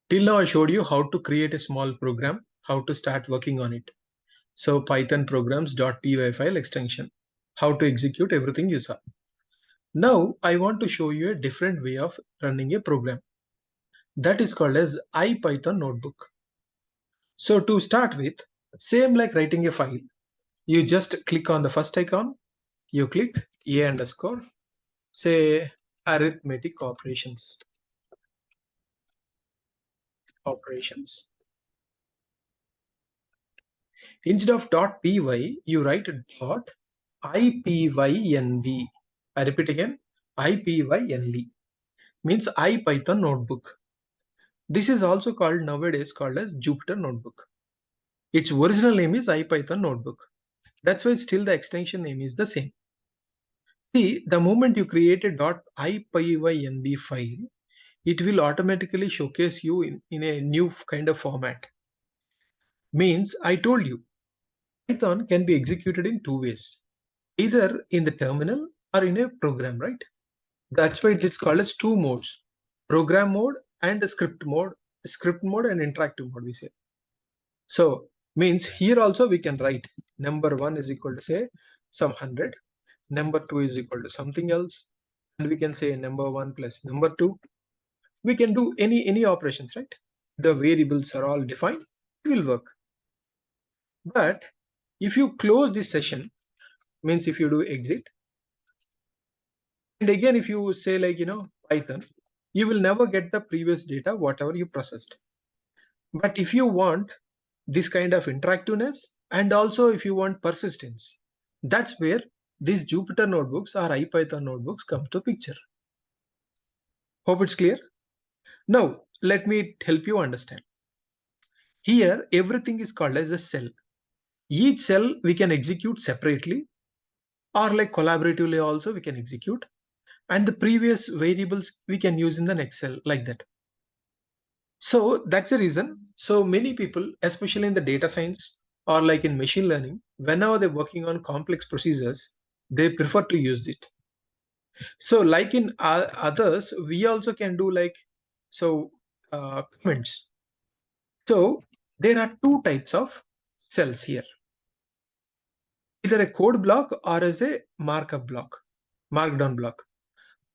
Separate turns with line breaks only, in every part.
Till now, I showed you how to create a small program, how to start working on it. So Python programs.py file extension, how to execute everything you saw. Now I want to show you a different way of running a program. That is called as IPython notebook. So to start with, same like writing a file, you just click on the first icon, you click a underscore, say arithmetic operations. Instead of .py, you write .ipynb. I repeat again, ipynb means IPython notebook. This is also called nowadays called as Jupyter notebook. Its original name is IPython notebook. That's why still the extension name is the same. See, the moment you create a .ipynb file, it will automatically showcase you in a new kind of format. Means I told you, Python can be executed in two ways, either in the terminal or in a program, right? That's why it's called as two modes, program mode and script mode and interactive mode we say. So means here also we can write number 1 is equal to say some 100, number 2 is equal to something else, and we can say number 1 plus number 2. We can do any operations, right? The variables are all defined, it will work. But if you close this session, means if you do exit, and again if you say like Python, you will never get the previous data whatever you processed. But if you want this kind of interactiveness, and also if you want persistence, that's where these Jupyter notebooks or IPython notebooks come to picture. Hope it's clear. Now let me help you understand. Here everything is called as a cell. Each cell we can execute separately or like collaboratively also we can execute, and the previous variables we can use in the next cell like that. So that's the reason. So many people, especially in the data science or like in machine learning, whenever they're working on complex procedures, they prefer to use it. So like in others, we also can do like, so comments. So there are two types of cells here, either a code block or as a markup block, markdown block.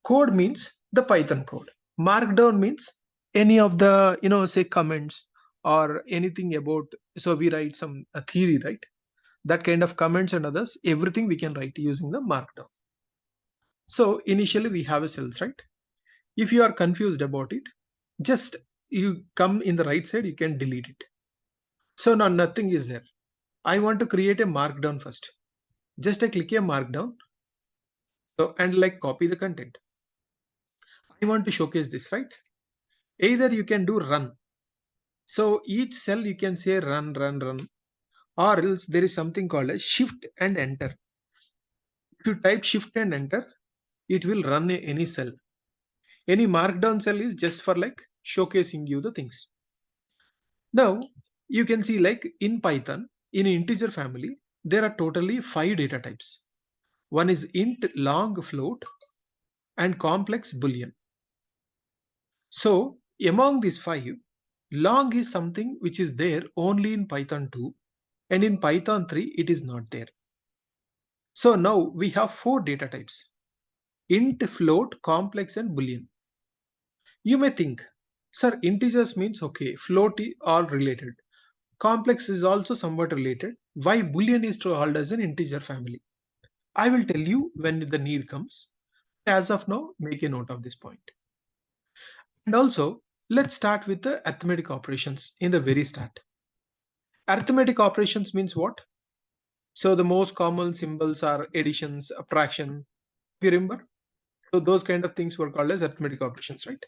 Code means the Python code. Markdown means any of the, say comments or anything about, so we write some a theory, right? That kind of comments and others, everything we can write using the markdown. So initially we have a cells, right? If you are confused about it, just you come in the right side, you can delete it. So now nothing is there. I want to create a markdown first. Just I click a markdown. So and like copy the content. I want to showcase this, right? Either you can do run. So each cell you can say run, or else there is something called as shift and enter. If you type shift and enter, it will run any cell. Any markdown cell is just for like showcasing you the things. Now you can see like in Python, in integer family, there are totally 5 data types. One is int, long, float, and complex boolean. So among these 5, long is something which is there only in Python 2, and in Python 3 it is not there. So now we have 4 data types: int, float, complex, and boolean. You may think, sir, integers means okay, float is all related. Complex is also somewhat related. Why boolean is called as an integer family? I will tell you when the need comes. As of now, make a note of this point. And also, let's start with the arithmetic operations in the very start. Arithmetic operations means what? So the most common symbols are addition, subtraction. You remember? So those kind of things were called as arithmetic operations, right?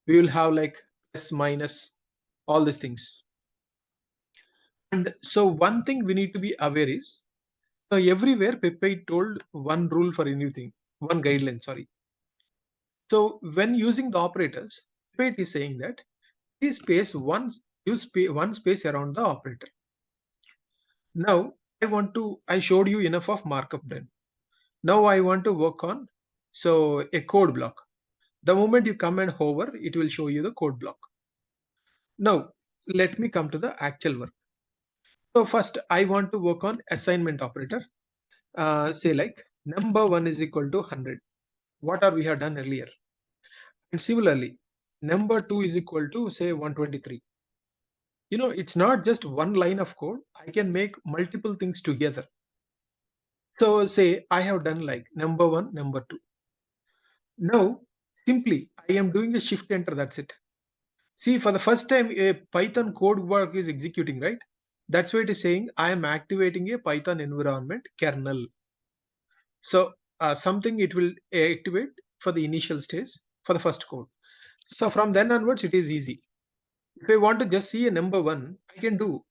We will have like plus, minus, all these things. And so one thing we need to be aware is, so everywhere Pepe told one rule for anything, one guideline, sorry. So when using the operators, Pepe is saying that use one space around the operator. Now I showed you enough of markup done. Now I want to work on, so a code block. The moment you come and hover, it will show you the code block. Now, let me come to the actual work. So first, I want to work on assignment operator. Say like number 1 is equal to 100. What are we have done earlier? And similarly, number 2 is equal to say 123. It's not just one line of code. I can make multiple things together. So say I have done like number 1, number 2. Now, simply I am doing a shift enter. That's it. See, for the first time, a Python code work is executing, right? That's why it is saying I am activating a Python environment kernel. So something it will activate for the initial stage for the first code. So from then onwards, it is easy. If I want to just see a number 1, I can do.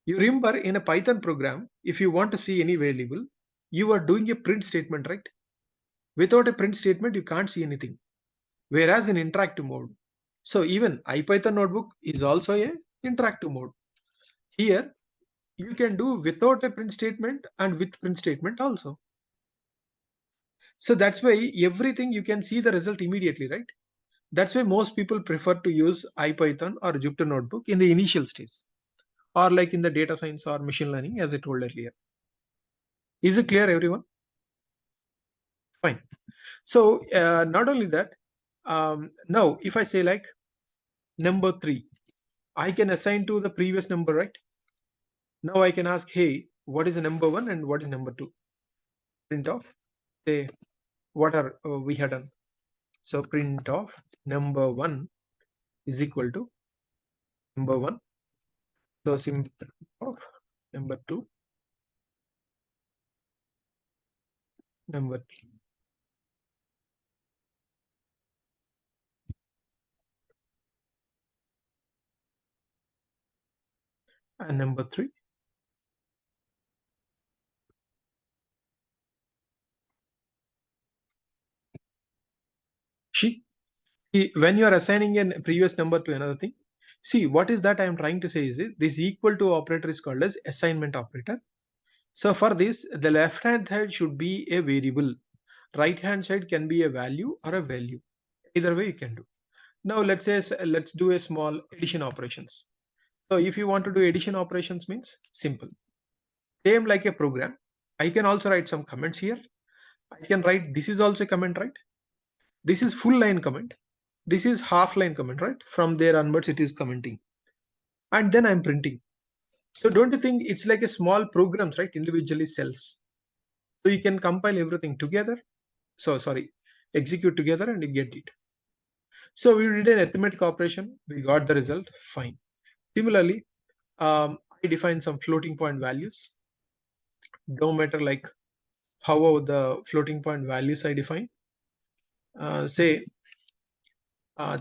You remember in a Python program, if you want to see any variable, you are doing a print statement, right? Without a print statement, you can't see anything. Whereas in interactive mode, so even IPython notebook is also a interactive mode. Here, you can do without a print statement and with print statement also. So that's why everything you can see the result immediately, right? That's why most people prefer to use IPython or Jupyter Notebook in the initial stage, or like in the data science or machine learning, as I told earlier. Is it clear, everyone? Fine. So not only that, now if I say like number 3, I can assign to the previous number, right? Now I can ask, hey, what is the number 1 and what is number 2? Print off, say what are we had done. So print off number 1 is equal to number 1. So simple of number 2, number 3, and number 3. See, when you are assigning a previous number to another thing, see what is that I am trying to say is this equal to operator is called as assignment operator. So for this, the left hand side should be a variable, right hand side can be a value or a value. Either way you can do. Now let's say let's do a small addition operations. So if you want to do addition operations means simple. Same like a program. I can also write some comments here. I can write this is also a comment, right? This is full line comment. This is half line comment, right? From there onwards it is commenting. And then I'm printing. So don't you think it's like a small programs, right? Individually cells. So you can compile everything together. So sorry, execute together and you get it. So we did an arithmetic operation. We got the result. Fine. Similarly, I define some floating point values. Don't matter like how the floating point values I define. Say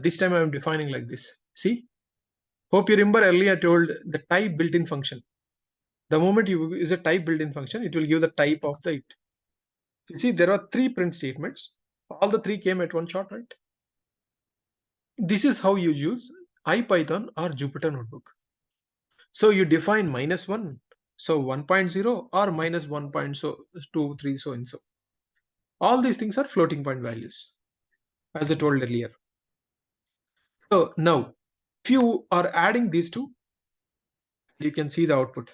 this time I am defining like this. See, hope you remember earlier I told the type built-in function. The moment you use a type built-in function, it will give the type of the it. You see, there are 3 print statements. All the 3 came at one shot, right? This is how you use IPython or Jupyter Notebook. So you define -1, so 1.0 or -1.23 so and so. All these things are floating point values, as I told earlier. So now, if you are adding these two, you can see the output.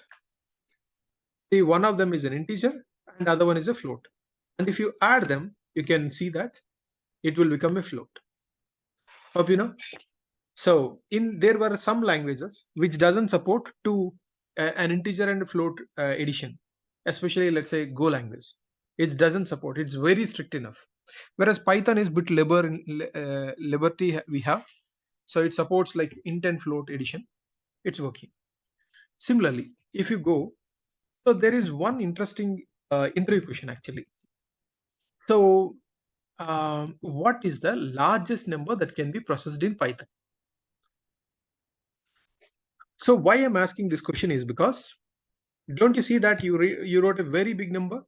See, one of them is an integer and the other one is a float. And if you add them, you can see that it will become a float. Hope you know. So there were some languages which doesn't support an integer and float addition, especially let's say Go language. It doesn't support. It's very strict enough. Whereas Python is bit liberty we have, so it supports like int and float addition. It's working. Similarly, if you go, so there is one interesting interview question actually. So what is the largest number that can be processed in Python? So why I'm asking this question is because don't you see that you wrote a very big number?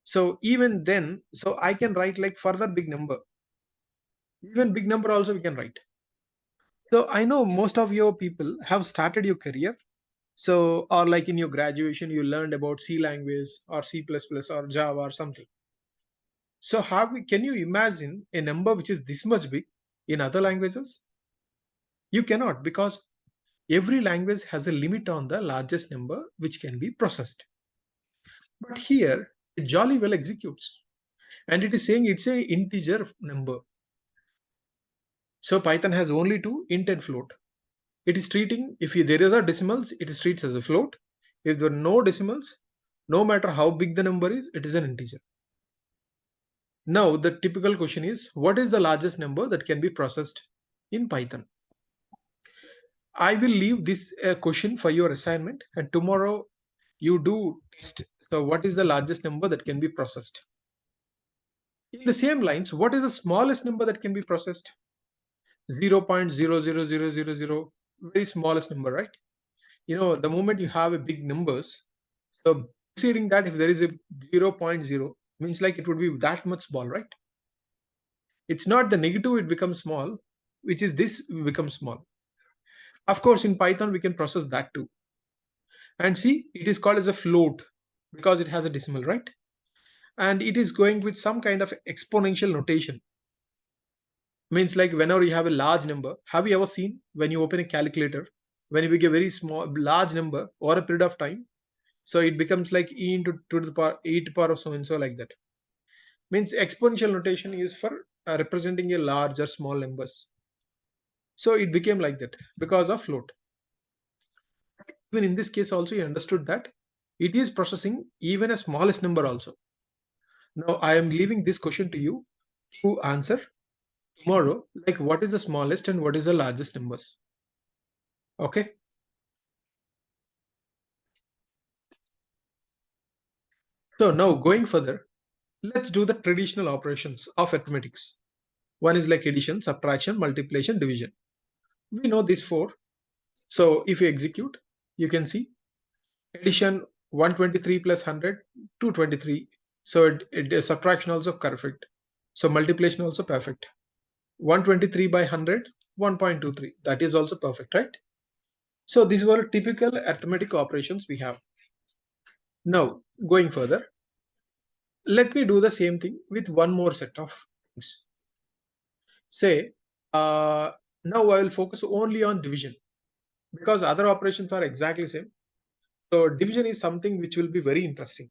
So even then, so I can write like further big number. Even big number also we can write. So I know most of your people have started your career. So or like in your graduation, you learned about C language or C++ or Java or something. So can you imagine a number which is this much big in other languages? You cannot, because every language has a limit on the largest number which can be processed. But here it jolly well executes, and it is saying it's a integer number. So Python has only two, int and float. It is treating, if there is a decimals, it is treats as a float. If there are no decimals, no matter how big the number is, it is an integer. Now the typical question is, what is the largest number that can be processed in Python? I will leave this question for your assignment, and tomorrow you do test. So what is the largest number that can be processed? In the same lines, what is the smallest number that can be processed? 0.00000, very smallest number, right? The moment you have a big numbers, so preceding that, if there is a 0.0, means like it would be that much small, right? It's not the negative, it becomes small, which is this becomes small. Of course, in Python, we can process that too. And see, it is called as a float because it has a decimal, right? And it is going with some kind of exponential notation. Means like whenever you have a large number, have you ever seen when you open a calculator, when you get a very small, large number over a period of time, so it becomes like e into to the power 8 to the power of so and so, like that. Means exponential notation is for representing a large or small numbers. So it became like that because of float. Even in this case also, you understood that it is processing even a smallest number also. Now I am leaving this question to you to answer tomorrow, like what is the smallest and what is the largest numbers. Okay. So now going further, let's do the traditional operations of arithmetics. One is like addition, subtraction, multiplication, division. We know these four. So if you execute, you can see addition 123 plus 100, 223. So subtraction also perfect. So multiplication also perfect. 123 by 100, 1.23. That is also perfect, right? So these were typical arithmetic operations we have. Now going further, let me do the same thing with one more set of things. Say, now I will focus only on division because other operations are exactly same. So division is something which will be very interesting.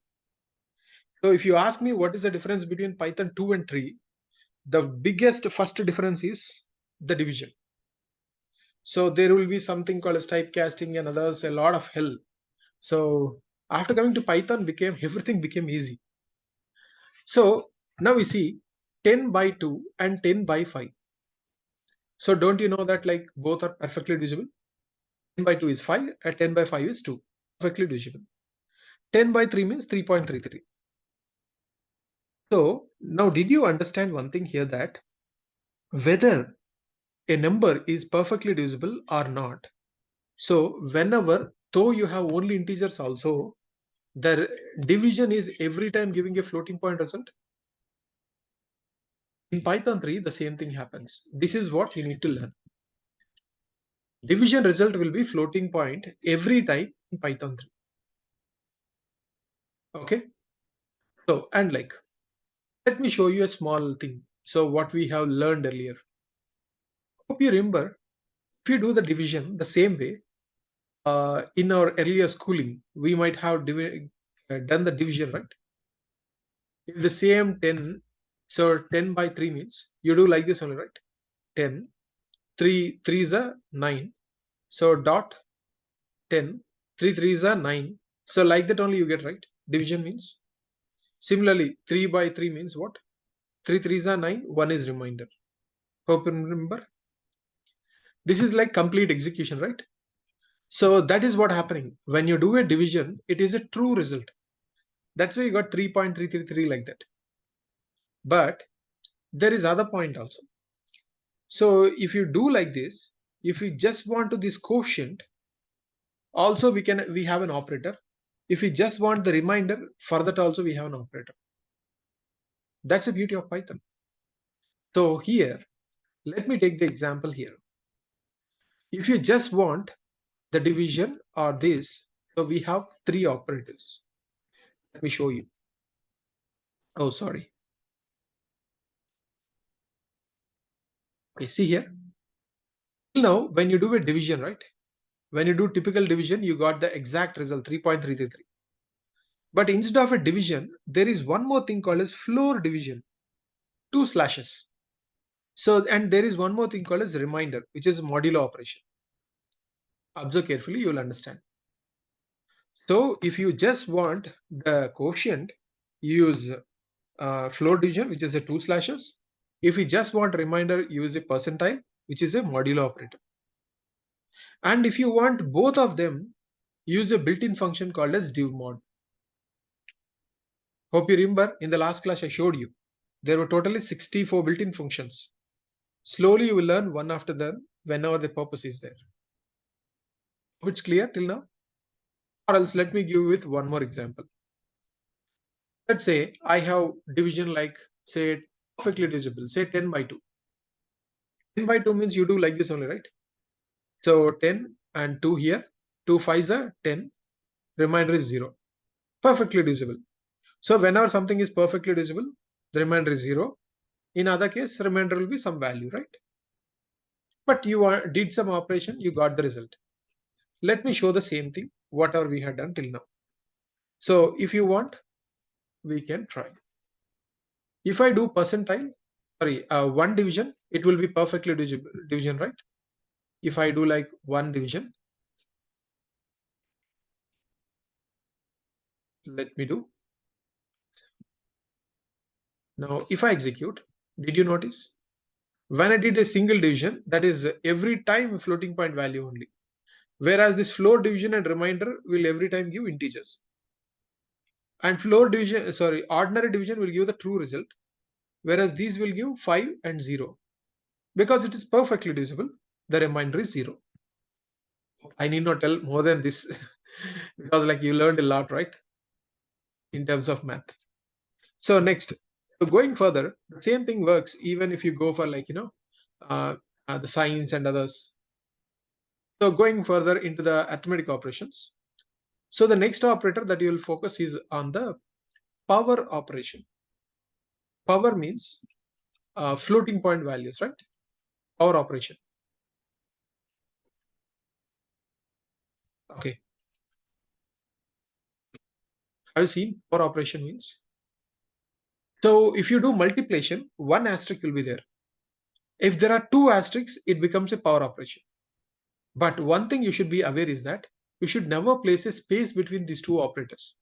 So if you ask me what is the difference between Python 2 and 3, the biggest first difference is the division. So there will be something called as typecasting and others, a lot of hell. So after coming to Python, everything became easy. So now we see 10 by 2 and 10 by 5. So don't you know that like both are perfectly divisible? 10 by 2 is 5 and 10 by 5 is 2. Perfectly divisible. 10 by 3 means 3.33. So now did you understand one thing here, that whether a number is perfectly divisible or not? So whenever, though you have only integers also, the division is every time giving a floating point result. In Python 3, the same thing happens. This is what you need to learn. Division result will be floating point every time in Python 3. Okay. So, and like, let me show you a small thing. So what we have learned earlier. Hope you remember, if you do the division the same way, in our earlier schooling, we might have done the division, right? If the same 10, so 10 by 3 means you do like this only, right? 10, 3 is a 9. So dot 10, 3 is a 9. So like that only you get, right? Division means. Similarly, 3 by 3 means what? 3 is a 9, 1 is remainder. Hope you remember. This is like complete execution, right? So that is what happening. When you do a division, it is a true result. That's why you got 3.333 like that. But there is other point also. So if you do like this, if you just want to this quotient, also we have an operator. If we just want the remainder, for that also we have an operator. That's the beauty of Python. So here, let me take the example here. If you just want the division or this, so we have three operators. Let me show you. Oh, sorry. Okay, see here. Now, when you do a division, right? When you do typical division, you got the exact result 3.333. But instead of a division, there is one more thing called as floor division, two slashes. So, and there is one more thing called as remainder, which is modulo operation. Observe carefully, you will understand. So, if you just want the quotient, use floor division, which is a two slashes. If you just want remainder, use a percentile, which is a modulo operator. And if you want both of them, use a built-in function called as div mod. Hope you remember in the last class I showed you. There were totally 64 built-in functions. Slowly you will learn one after the other whenever the purpose is there. Hope it's clear till now? Or else let me give you with one more example. Let's say I have division like say perfectly divisible, say 10 by 2. 10 by 2 means you do like this only, right? So 10 and 2 here, 2 5s are 10, remainder is 0. Perfectly divisible. So whenever something is perfectly divisible, the remainder is 0. In other case, remainder will be some value, right? But you did some operation, you got the result. Let me show the same thing, whatever we had done till now. So if you want, we can try. If I do percentile, sorry, one division, it will be perfectly division, right? If I do like one division, let me do. Now, if I execute, did you notice? When I did a single division, that is every time floating point value only. Whereas this floor division and remainder will every time give integers. And floor division, sorry, ordinary division will give the true result. Whereas these will give 5 and 0. Because it is perfectly divisible, the remainder is 0. I need not tell more than this because like you learned a lot, right? In terms of math. So next, so going further, the same thing works even if you go for like, uh, the science and others. So going further into the arithmetic operations. So the next operator that you will focus is on the power operation. Power means floating point values, right? Power operation. Okay. Have you seen power operation means? So if you do multiplication, one asterisk will be there. If there are two asterisks, it becomes a power operation. But one thing you should be aware is that you should never place a space between these two operators.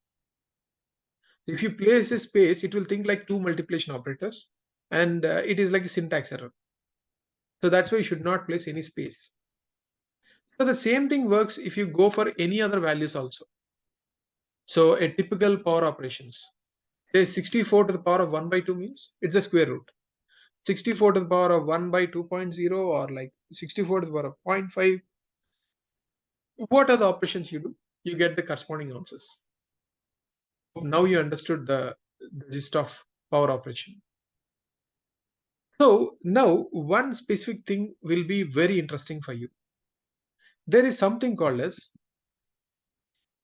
If you place a space, it will think like two multiplication operators and it is like a syntax error. So that's why you should not place any space. So the same thing works if you go for any other values also. So a typical power operations. Say 64 to the power of 1 by 2 means it's a square root. 64 to the power of 1 by 2.0 or like 64 to the power of 0.5. What are the operations you do? You get the corresponding answers. Now you understood the gist of power operation. So now one specific thing will be very interesting for you. There is something called as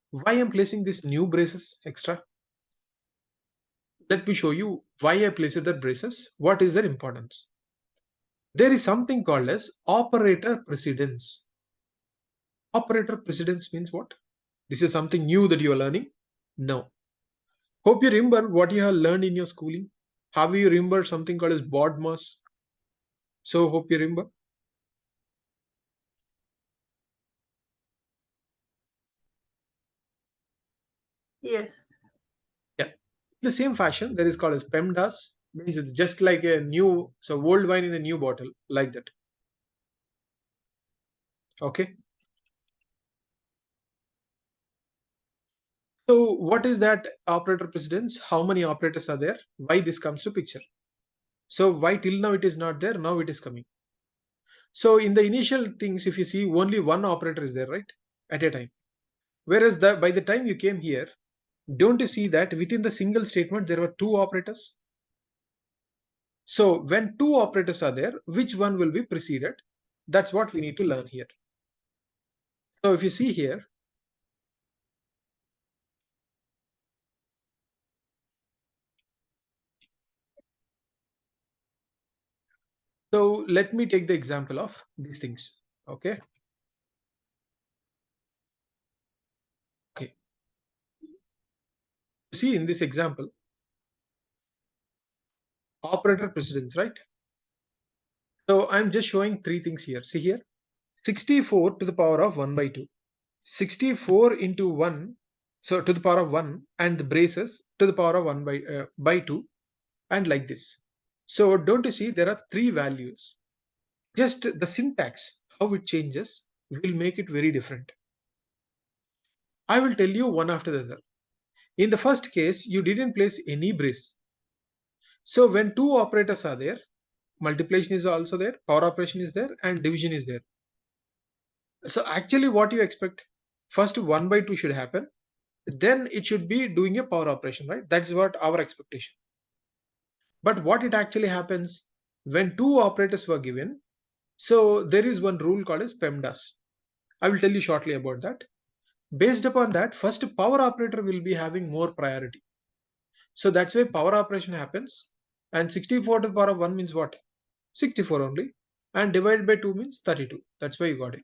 why I'm placing this new braces extra. Let me show you why I placed that braces. What is their importance? There is something called as operator precedence. Operator precedence means what? This is something new that you are learning? No. Hope you remember what you have learned in your schooling. Have you remembered something called as board mass? So hope you remember.
Yes.
Yeah. In the same fashion, there is called as PEMDAS. Means it's just like a new, so old wine in a new bottle, like that. Okay. So what is that operator precedence? How many operators are there? Why this comes to picture? So why till now it is not there? Now it is coming. So in the initial things, if you see only one operator is there, right? At a time. Whereas by the time you came here, don't you see that within the single statement there were two operators? So when two operators are there, which one will be preceded? That's what we need to learn here. So if you see here, so let me take the example of these things. Okay. Okay. See in this example, operator precedence, right? So I'm just showing three things here. See here, 64 to the power of 1 by 2. 64 into 1, so to the power of 1, and the braces to the power of 1 by 2, and like this. So don't you see there are three values? Just the syntax, how it changes, will make it very different. I will tell you one after the other. In the first case, you didn't place any brace. So when two operators are there, multiplication is also there, power operation is there, and division is there. So actually what you expect? First 1 by 2 should happen. Then it should be doing a power operation, right? That's what our expectation. But what it actually happens when two operators were given, so there is one rule called as PEMDAS. I will tell you shortly about that. Based upon that, first power operator will be having more priority. So that's why power operation happens. And 64 to the power of 1 means what? 64 only. And divided by 2 means 32. That's why you got it.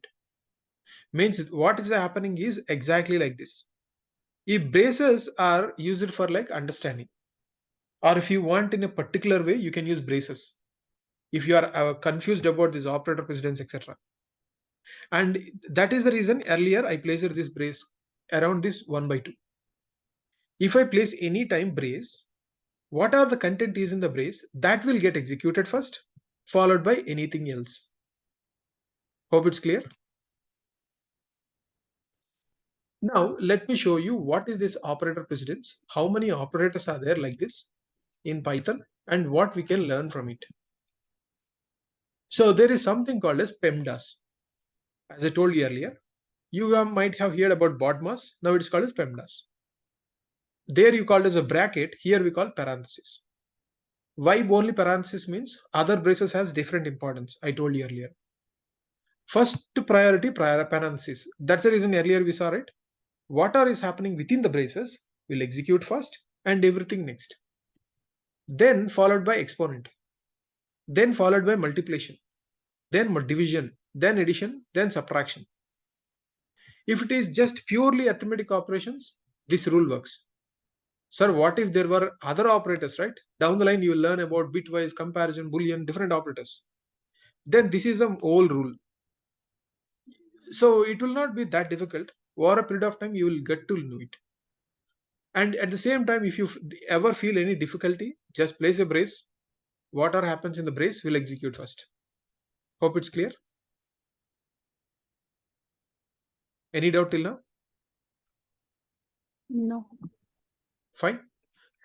Means what is happening is exactly like this. If braces are used for like understanding, or if you want in a particular way, you can use braces. If you are confused about this operator precedence, etc. And that is the reason earlier I placed this brace around this 1 by 2. If I place any time brace, whatever the content is in the brace, that will get executed first, followed by anything else. Hope it's clear. Now let me show you what is this operator precedence, how many operators are there like this in Python, and what we can learn from it. So there is something called as PEMDAS. As I told you earlier, you might have heard about BODMAS. Now it's called as PEMDAS. There you call it as a bracket. Here we call parenthesis. Why only parenthesis means other braces has different importance. I told you earlier. First priority prior parenthesis. That's the reason earlier we saw it. Whatever is happening within the braces will execute first and everything next. Then followed by exponent. Then followed by multiplication. Then division. Then addition. Then subtraction. If it is just purely arithmetic operations, this rule works. Sir, what if there were other operators, right? Down the line, you will learn about bitwise, comparison, boolean, different operators. Then this is an old rule. So it will not be that difficult. Over a period of time, you will get to know it. And at the same time, if you ever feel any difficulty, just place a brace. Whatever happens in the brace will execute first. Hope it's clear. Any doubt till now?
No.
Fine.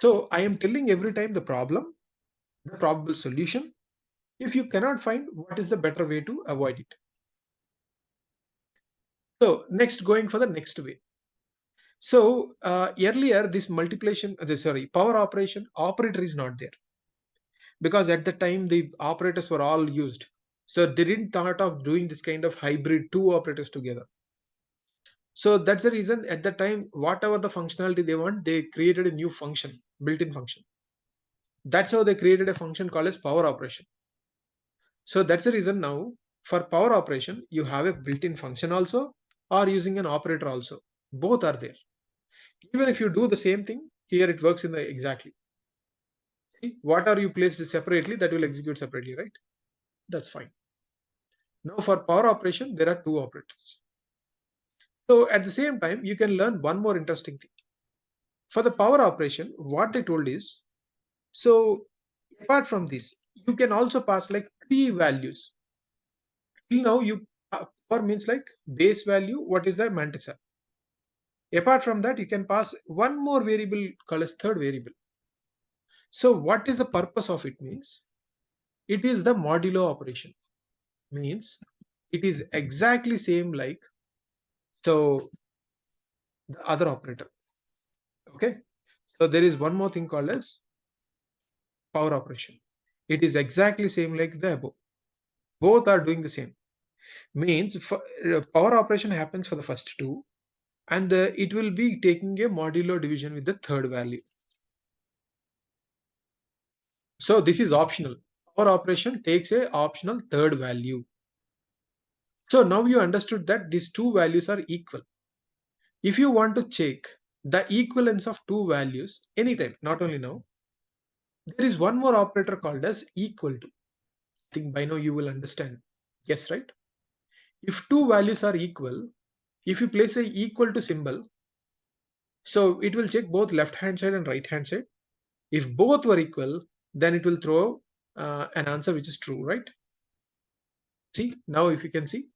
So I am telling every time the problem, the probable solution. If you cannot find, what is the better way to avoid it? So next, going for the next way. So earlier this multiplication, sorry, power operation operator is not there because at the time the operators were all used. So they didn't thought of doing this kind of hybrid two operators together. So that's the reason at the time, whatever the functionality they want, they created a new function, built-in function. That's how they created a function called as power operation. So that's the reason now for power operation, you have a built-in function also or using an operator also. Both are there. Even if you do the same thing, here it works in the exactly. See, what are you placed separately that will execute separately, right? That's fine. Now for power operation, there are two operators. So at the same time, you can learn one more interesting thing. For the power operation, what they told is, so apart from this, you can also pass like three values. Till now, you power means like base value. What is the mantissa? Apart from that, you can pass one more variable called as third variable. So what is the purpose of it means? It is the modulo operation. Means it is exactly same like so the other operator. Okay. So there is one more thing called as power operation. It is exactly same like the above. Both are doing the same. Means for, power operation happens for the first two, and it will be taking a modulo division with the third value. So this is optional. Power operation takes a optional third value. So now you understood that these two values are equal. If you want to check the equivalence of two values anytime, not only now, there is one more operator called as equal to. I think by now you will understand. Yes, right? If two values are equal, if you place a equal to symbol, so it will check both left hand side and right hand side. If both were equal, then it will throw an answer which is true, right? See, now if you can see.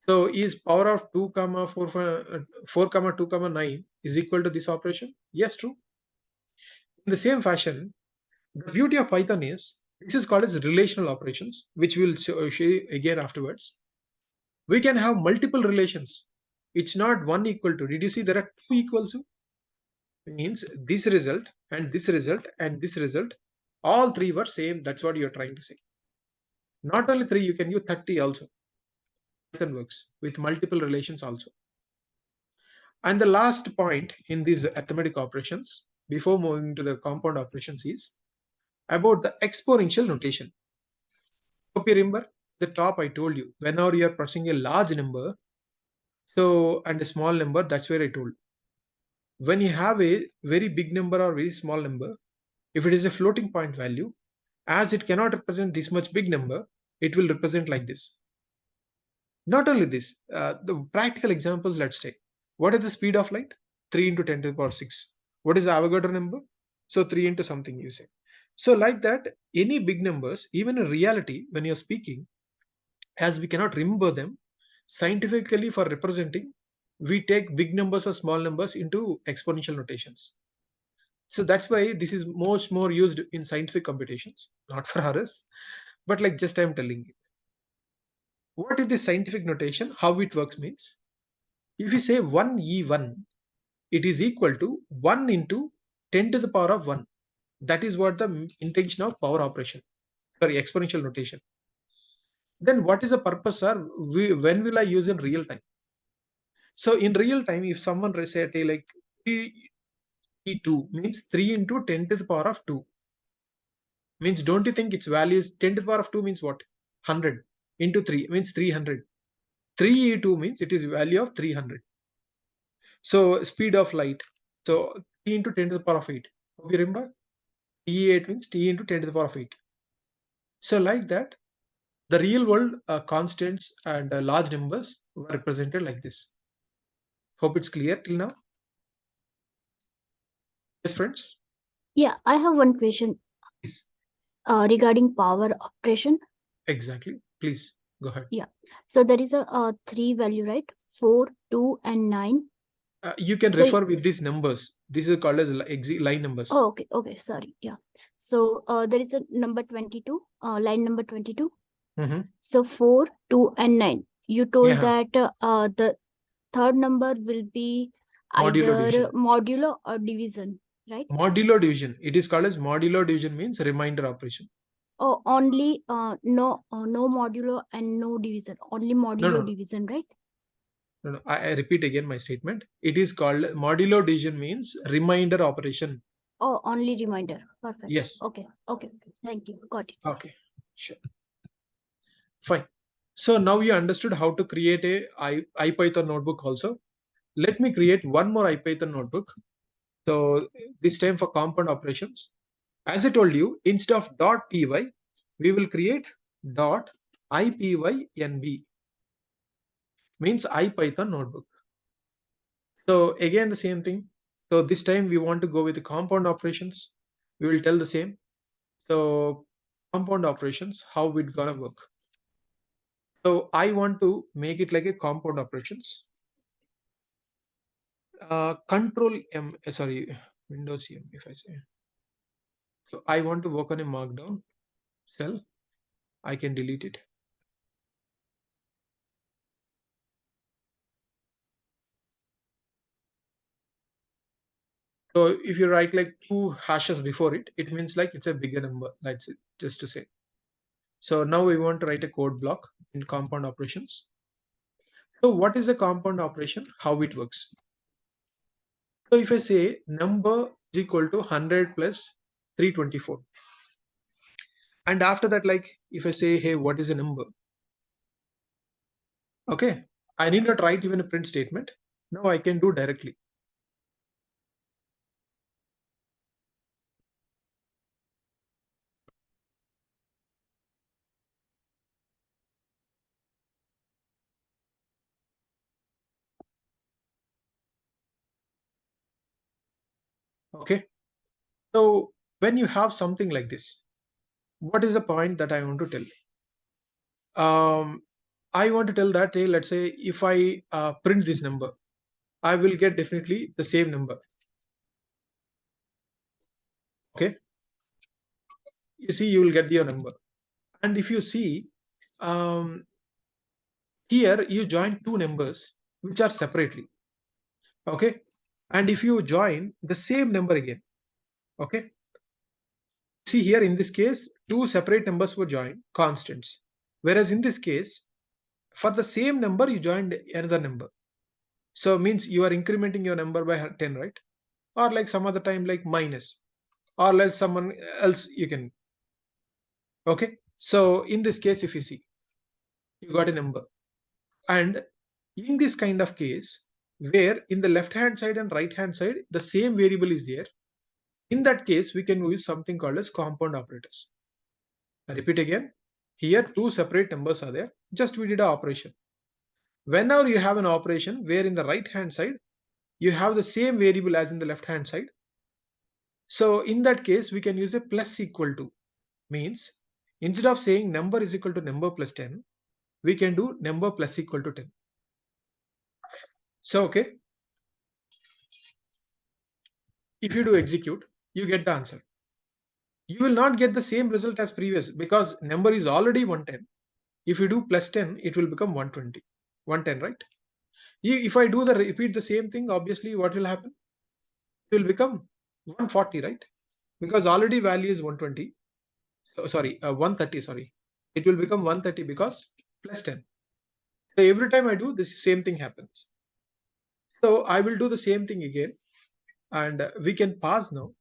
So is power of 2 comma 4, 4 comma 2 comma 9 is equal to this operation? Yes, true. In the same fashion, the beauty of Python is this is called as relational operations, which we'll show you again afterwards. We can have multiple relations. It's not one equal to. Did you see there are two equals to? Means this result and this result and this result, all three were same. That's what you're trying to say. Not only three, you can use 30 also. Python works with multiple relations also. And the last point in these arithmetic operations, before moving to the compound operations, is about the exponential notation. Hope you remember the top I told you, whenever you are pressing a large number, so and a small number, that's where I told. When you have a very big number or very small number, if it is a floating point value, as it cannot represent this much big number, it will represent like this. Not only this, the practical examples, let's say, what is the speed of light? 3 into 10 to the power 6. What is the Avogadro number? So 3 into something you say. So like that, any big numbers, even in reality, when you're speaking, as we cannot remember them, scientifically for representing, we take big numbers or small numbers into exponential notations. So that's why this is much more used in scientific computations, not for others, but like just I'm telling you. What is the scientific notation? How it works means, if you say 1e1, it is equal to 1 into 10 to the power of 1. That is what the intention of power operation, sorry, exponential notation. Then what is the purpose, sir? When will I use in real time? So in real time, if someone say like 3e2 means 3 into 10 to the power of 2, means don't you think its value is 10 to the power of 2 means what? 100 into 3 means 300. 3e2 means it is value of 300. So speed of light. So t into 10 to the power of 8. Hope you remember? T8 means t into 10 to the power of 8. So like that, the real world constants and large numbers were represented like this. Hope it's clear till now. Yes, friends?
Yeah, I have one question
Yes.
regarding power operation.
Exactly. Please go ahead.
Yeah. So there is a three value, right? 4, 2, and 9.
You can
So
refer with these numbers. This is called as line numbers.
Oh, okay. Okay. Sorry. Yeah. So there is a number 22, line number 22.
Mm-hmm.
So 4, 2, and 9. You told
Yeah.
that the third number will be
Modulo
either
division.
modulo or division, right?
Modulo division. It is called as modulo division means remainder operation.
Oh, only no modulo and no division. Only modulo division, right?
No. I repeat again my statement. It is called modulo division means remainder operation.
Oh, only reminder. Perfect.
Yes.
Okay. Okay. Thank you. Got it.
Okay. Sure. Fine. So now you understood how to create a IPython notebook also. Let me create one more IPython notebook. So this time for compound operations. As I told you, instead of .py, we will create .ipynb, means IPython notebook. So again the same thing. So this time we want to go with the compound operations. We will tell the same. So compound operations, how it gonna work. So I want to make it like a compound operations. Control M, sorry, Windows M if I say. So I want to work on a markdown cell. I can delete it. So if you write like 2 hashes before it, it means like it's a bigger number. That's it, just to say. So now we want to write a code block in compound operations. So what is a compound operation? How it works? So if I say number is equal to 100 plus 324, and after that, like if I say, hey, what is a number? Okay, I need not write even a print statement. Now I can do directly. Okay, so when you have something like this, what is the point that I want to tell? I want to tell that, hey, let's say if I print this number, I will get definitely the same number. Okay, you see, you will get your number. And if you see, um, here you join two numbers which are separately. Okay, and if you join the same number again, okay, see here in this case, two separate numbers were joined, constants. Whereas in this case, for the same number, you joined another number. So means you are incrementing your number by 10, right? Or like some other time like minus, or like someone else you can. Okay, so in this case, if you see, you got a number. And in this kind of case, where in the left hand side and right hand side, the same variable is there, in that case, we can use something called as compound operators. I repeat again, here two separate numbers are there, just we did an operation. Whenever you have an operation where in the right hand side, you have the same variable as in the left hand side. So in that case, we can use a plus equal to, means instead of saying number is equal to number plus 10, we can do number plus equal to 10. So, okay, if you do execute, you get the answer. You will not get the same result as previous because number is already 110. If you do plus 10, it will become 120, 110, right? If I do the repeat the same thing, obviously what will happen? It will become 140, right? Because already value is 120. Oh, sorry, 130, sorry. It will become 130 because plus 10. So every time I do this, same thing happens. So I will do the same thing again, and we can pause now.